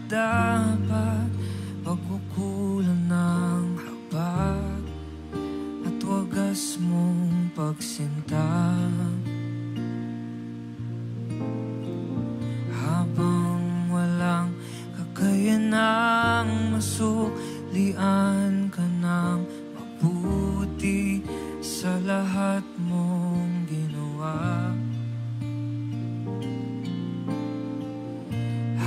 dapat pagkukulan ng habag at wagas mong pagsinta. Habang walang kakayanang masuklian ka ng mabuti sa lahat mong ginawa.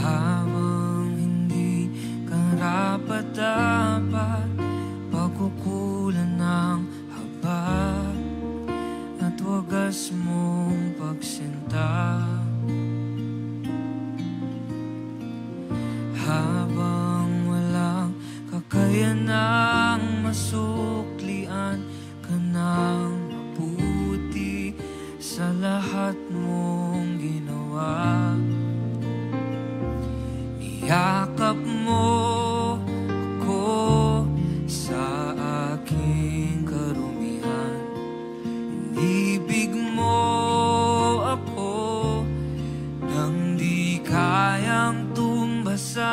Habang hindi karapat-dapat pagkukulan ng habag at wagas mong pagsinta. Habang walang kakayanang masuklian ka ng mabuti sa lahat mong ginawa. Yakap mo ako sa aking karumihan. Inibig mo ako nang di kayang tumbasan.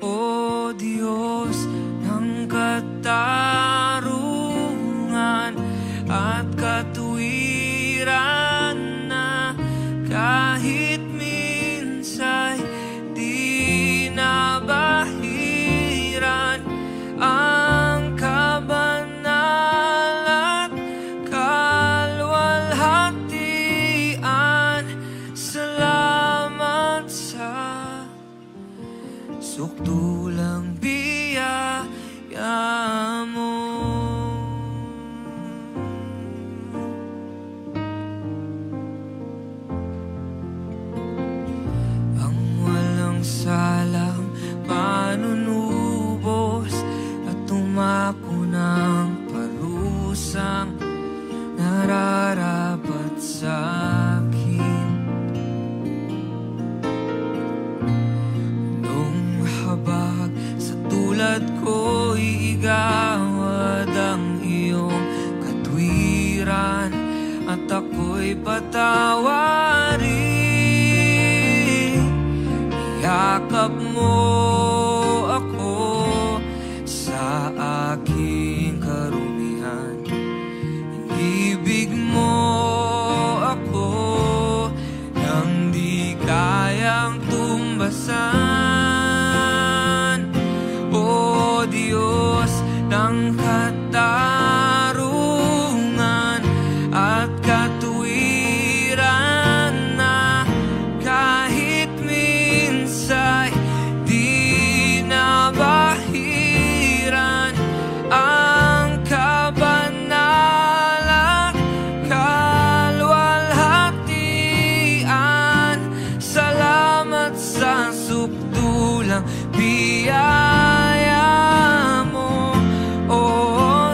O Diyos ng katarungan at katuwiran na kahit minsa'y di nabahiran ang kabanal at kalwalhatian. Salamat sa sukdulang biyaya mo. Salang manunubos at tumako ng parusang nararapat sa akin. Nung habag sa tulad ko'y igawad ang iyong katwiran at ako'y patawarin. Yakap mo ako sa aking karumihan. Inibig mo ako nang di kayang tumbasan. O Diyos ng katarungan at katuwiran na kahit minsa'y di nabahiran ang kabanal at kalwalhatian. Salamat sa sukdulang biyaya mo, O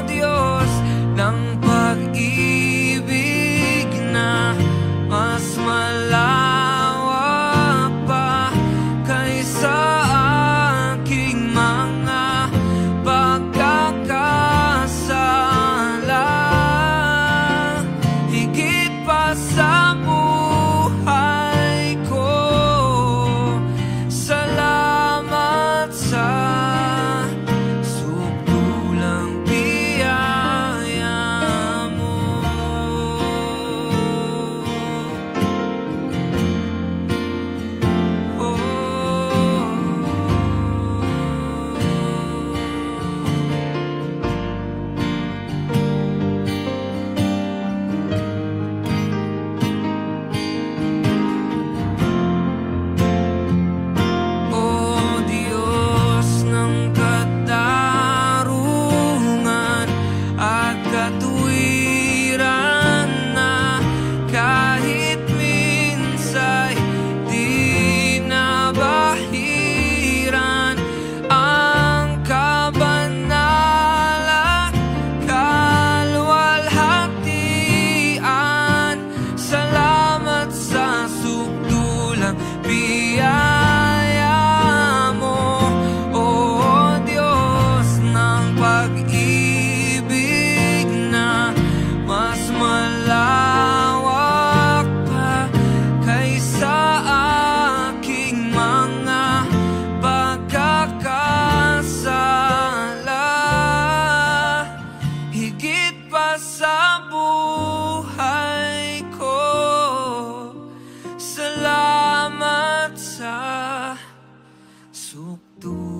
tuktok